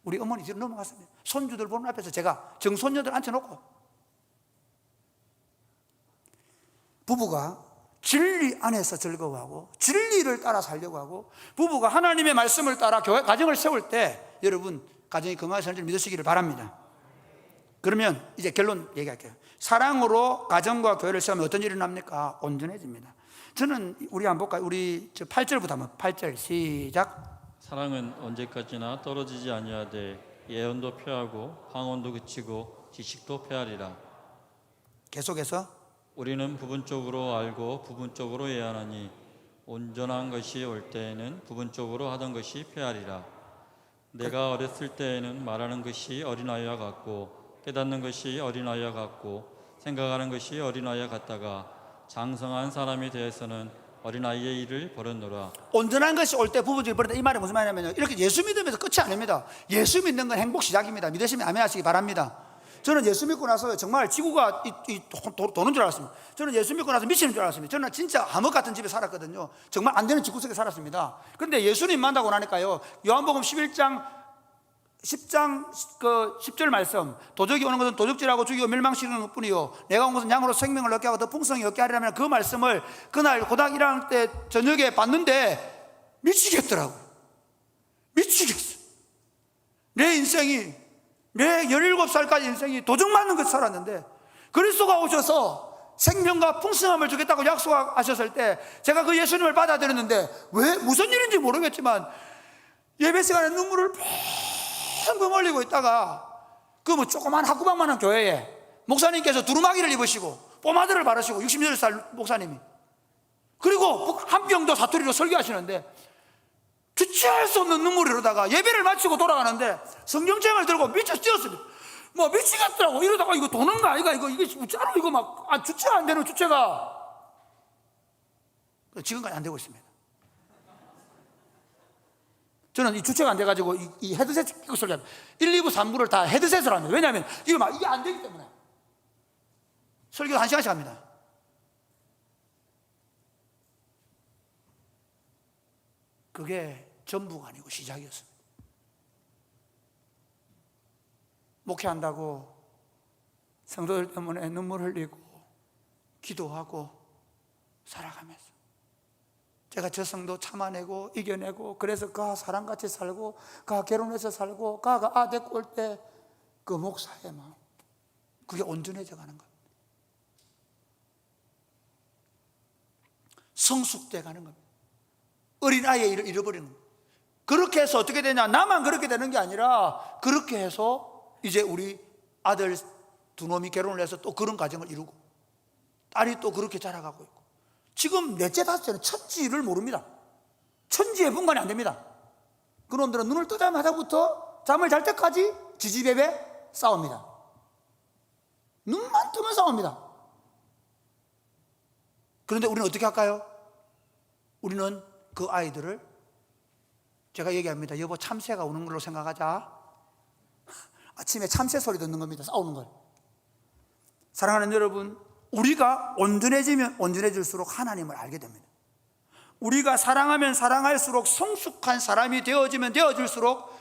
우리 어머니 뒤로 넘어갔습니다. 손주들 보는 앞에서 제가 정손녀들 앉혀놓고 부부가 진리 안에서 즐거워하고 진리를 따라 살려고 하고, 부부가 하나님의 말씀을 따라 교회 가정을 세울 때 여러분 가정이 건강하게 줄 믿으시기를 바랍니다. 그러면 이제 결론 얘기할게요. 사랑으로 가정과 교회를 세우면 어떤 일이 납니까? 온전해집니다. 저는 우리 한번 볼까요? 우리 8절부터 한번 8절 시작. 사랑은 언제까지나 떨어지지 아니하되 예언도 표하고 황혼도 그치고 지식도 패하리라. 계속해서 우리는 부분적으로 알고 부분적으로 예언하니 온전한 것이 올 때에는 부분적으로 하던 것이 패하리라. 내가 어렸을 때에는 말하는 것이 어린아이와 같고 깨닫는 것이 어린아이와 같고 생각하는 것이 어린아이와 같다가 장성한 사람이 되어서는 어린아이의 일을 버렸노라. 온전한 것이 올 때 부부적이 버렸다. 이 말이 무슨 말이냐면요, 이렇게 예수 믿으면서 끝이 아닙니다. 예수 믿는 건 행복 시작입니다. 믿으시면 아멘 하시기 바랍니다. 저는 예수 믿고 나서 정말 지구가 도는 줄 알았습니다. 저는 예수 믿고 나서 미치는 줄 알았습니다. 저는 진짜 암흑 같은 집에 살았거든요. 정말 안 되는 집구석에 살았습니다. 그런데 예수님 만나고 나니까요, 요한복음 11장 10절 말씀, 도적이 오는 것은 도적질하고 죽이고 멸망시키는 것뿐이요 내가 온 것은 양으로 생명을 얻게 하고 더 풍성히 얻게 하리라면, 그 말씀을 그날 고등학교 1학년 때 저녁에 봤는데 미치겠더라고요. 미치겠어요. 내 인생이, 내 17살까지 인생이 도적맞는 것 살았는데 그리스도가 오셔서 생명과 풍성함을 주겠다고 약속하셨을 때 제가 그 예수님을 받아들였는데 왜 무슨 일인지 모르겠지만 예배 시간에 눈물을 펑펑 흘리고 있다가 그 뭐 조그만 학구방만한 교회에 목사님께서 두루마기를 입으시고 포마드를 바르시고 68살 목사님이, 그리고 한 병도 사투리로 설교하시는데 주체할 수 없는 눈물이 흐르다가 예배를 마치고 돌아가는데 성경책을 들고 미쳐 뛰었습니다. 뭐 미치겠더라고. 이러다가 이거 도는 거 아이가, 이게 진짜로 이거 막 주체가 안 되는, 주체가 지금까지 안 되고 있습니다. 저는 이 주체가 안 돼가지고 이 헤드셋 끼고 설교합니다. 1, 2부, 3부를 다 헤드셋으로 합니다. 왜냐하면 이게 안 되기 때문에. 설교 1시간씩 합니다. 그게 전부가 아니고 시작이었습니다. 목회한다고 성도들 때문에 눈물 흘리고 기도하고 살아가면서 제가 저 성도 참아내고 이겨내고, 그래서 그가 사람같이 살고 그가 결혼해서 살고 그가 아 데리고 올 때 그 목사의 마음, 그게 온전해져 가는 겁니다. 성숙돼 가는 겁니다. 어린아이의 일을 잃어버리는 겁니다. 그렇게 해서 어떻게 되냐, 나만 그렇게 되는 게 아니라 그렇게 해서 이제 우리 아들 두 놈이 결혼을 해서 또 그런 가정을 이루고 딸이 또 그렇게 자라가고 있고, 지금 넷째 다섯째는 천지를 모릅니다. 천지의 분간이 안 됩니다. 그놈들은 눈을 뜨자마자부터 잠을 잘 때까지 지지배배 싸웁니다. 눈만 뜨면 싸웁니다. 그런데 우리는 어떻게 할까요? 우리는 그 아이들을, 제가 얘기합니다. 여보 참새가 우는 걸로 생각하자. 아침에 참새 소리 듣는 겁니다. 싸우는 걸. 사랑하는 여러분, 우리가 온전해지면 온전해질수록 하나님을 알게 됩니다. 우리가 사랑하면 사랑할수록 성숙한 사람이 되어지면 되어질수록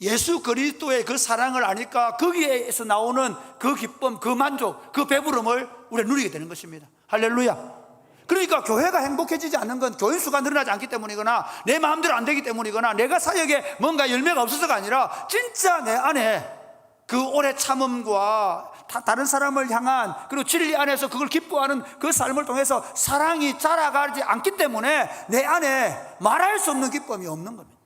예수 그리스도의 그 사랑을 아니까 거기에서 나오는 그 기쁨, 그 만족, 그 배부름을 우리가 누리게 되는 것입니다. 할렐루야. 그러니까 교회가 행복해지지 않는 건 교인 수가 늘어나지 않기 때문이거나 내 마음대로 안 되기 때문이거나 내가 사역에 뭔가 열매가 없어서가 아니라 진짜 내 안에 그 오래 참음과 다른 사람을 향한, 그리고 진리 안에서 그걸 기뻐하는 그 삶을 통해서 사랑이 자라가지 않기 때문에 내 안에 말할 수 없는 기쁨이 없는 겁니다.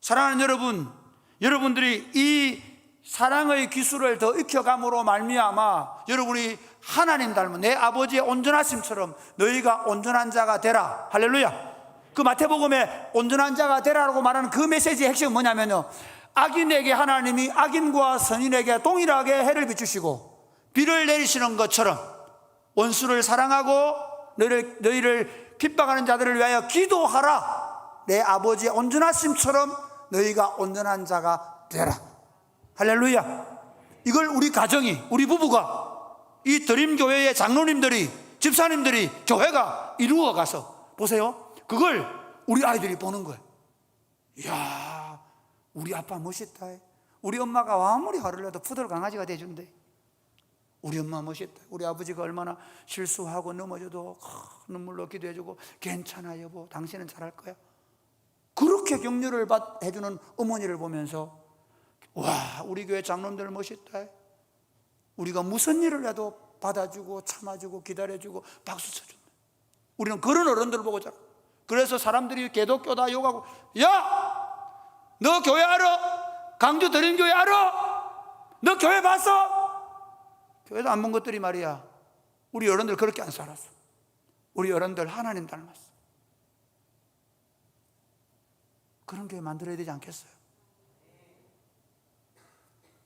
사랑하는 여러분, 여러분들이 이 사랑의 기술을 더 익혀감으로 말미암아 여러분이 하나님 닮은 내 아버지의 온전하심처럼 너희가 온전한 자가 되라. 할렐루야. 그 마태복음에 온전한 자가 되라라고 말하는 그 메시지의 핵심은 뭐냐면요, 악인에게 하나님이 악인과 선인에게 동일하게 해를 비추시고 비를 내리시는 것처럼 원수를 사랑하고 너희를 핍박하는 자들을 위하여 기도하라. 내 아버지의 온전하심처럼 너희가 온전한 자가 되라. 할렐루야. 이걸 우리 가정이, 우리 부부가, 이 드림교회의 장로님들이, 집사님들이, 교회가 이루어가서 보세요. 그걸 우리 아이들이 보는 거예요. 이야, 우리 아빠 멋있다. 우리 엄마가 아무리 화를 내도 푸들 강아지가 돼준대. 우리 엄마 멋있다. 우리 아버지가 얼마나 실수하고 넘어져도 눈물로 기도해주고 괜찮아 여보, 당신은 잘할 거야. 그렇게 격려를 해주는 어머니를 보면서 와, 우리 교회 장로님들 멋있다. 우리가 무슨 일을 해도 받아주고 참아주고 기다려주고 박수 쳐준다. 우리는 그런 어른들을 보고 자라. 그래서 사람들이 기독교다 욕하고, 야! 너 교회 알아? 강주 드림교회 알아? 너 교회 봤어? 교회도 안 본 것들이 말이야. 우리 어른들 그렇게 안 살았어. 우리 어른들 하나님 닮았어. 그런 교회 만들어야 되지 않겠어요?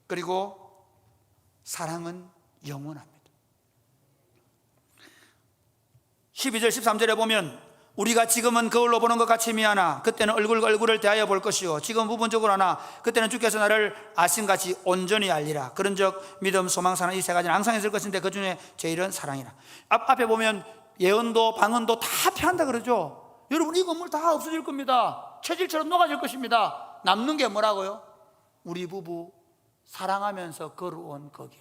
그리고 사랑은 영원합니다. 12절 13절에 보면 우리가 지금은 거울로 보는 것 같이 미하나 그때는 얼굴과 얼굴을 대하여 볼 것이요 지금 부분적으로 하나 그때는 주께서 나를 아신같이 온전히 알리라. 그런즉 믿음, 소망, 사랑 이 세 가지는 항상 있을 것인데 그 중에 제일은 사랑이라. 앞에 보면 예언도 방언도 다 피한다 그러죠. 여러분, 이 건물 다 없어질 겁니다. 체질처럼 녹아질 것입니다. 남는 게 뭐라고요? 우리 부부 사랑하면서 걸어온 그 길.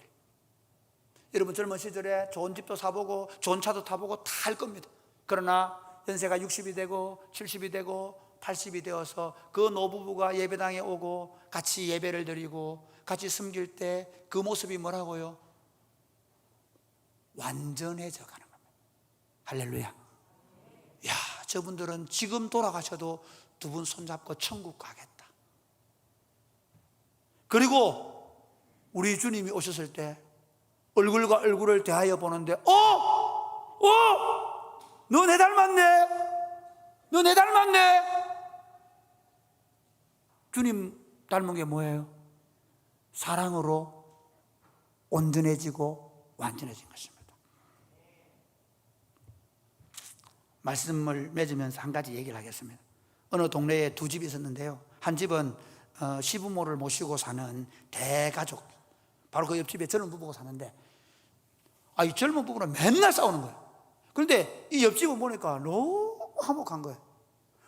여러분, 젊은 시절에 좋은 집도 사보고 좋은 차도 타보고 다 할 겁니다. 그러나 연세가 60이 되고 70이 되고 80이 되어서 그 노부부가 예배당에 오고 같이 예배를 드리고 같이 섬길 때 그 모습이 뭐라고요? 완전해져 가는 겁니다. 할렐루야. 야, 저분들은 지금 돌아가셔도 두 분 손잡고 천국 가겠다. 그리고 우리 주님이 오셨을 때 얼굴과 얼굴을 대하여 보는데 너 내 닮았네. 너 내 닮았네. 주님 닮은 게 뭐예요? 사랑으로 온전해지고 완전해진 것입니다. 말씀을 맺으면서 한 가지 얘기를 하겠습니다. 어느 동네에 두 집이 있었는데요. 한 집은 시부모를 모시고 사는 대가족, 바로 그 옆집에 젊은 부부가 사는데 이 젊은 부부는 맨날 싸우는 거예요. 그런데 이 옆집은 보니까 너무 화목한 거예요.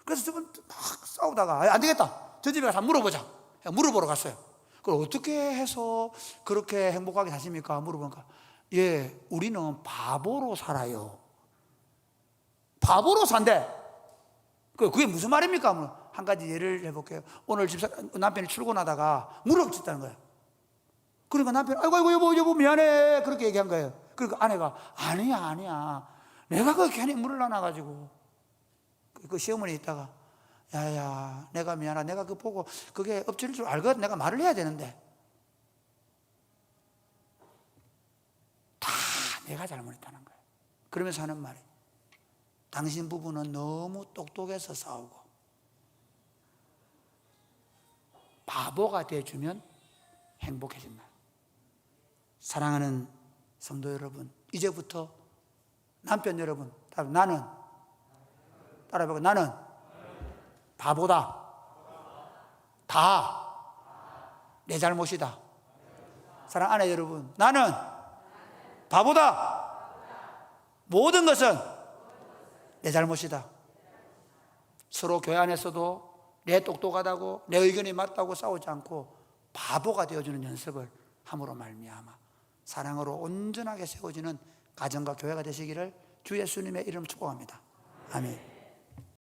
그래서 저분 막 싸우다가 안 되겠다, 저 집에 가서 한번 물어보자. 물어보러 갔어요. 그걸 어떻게 해서 그렇게 행복하게 사십니까? 물어보니까 우리는 바보로 살아요. 바보로 산대. 그게 무슨 말입니까? 한 가지 예를 해볼게요. 오늘 남편이 출근하다가 무릎짓다는 거예요. 그러니까 남편이 아이고 여보 미안해 그렇게 얘기한 거예요. 그러니까 아내가 아니야 내가 그 괜히 물을 놔가지고. 그 시어머니 있다가 야야 내가 미안하다, 내가 그거 보고 그게 엎질릴 줄 알거든, 내가 말을 해야 되는데 다 내가 잘못했다는 거예요. 그러면서 하는 말이, 당신 부부는 너무 똑똑해서 싸우고 바보가 돼주면 행복해진다. 사랑하는 성도 여러분, 이제부터 남편 여러분, 나는 따라해보고, 나는 바보다. 다 내 잘못이다. 사랑하는 아내 여러분, 나는 바보다. 모든 것은 내 잘못이다. 서로 교회 안에서도 내 똑똑하다고 내 의견이 맞다고 싸우지 않고 바보가 되어주는 연습을 함으로 말미암아 사랑으로 온전하게 세워지는 가정과 교회가 되시기를 주 예수님의 이름 축복합니다. 아멘.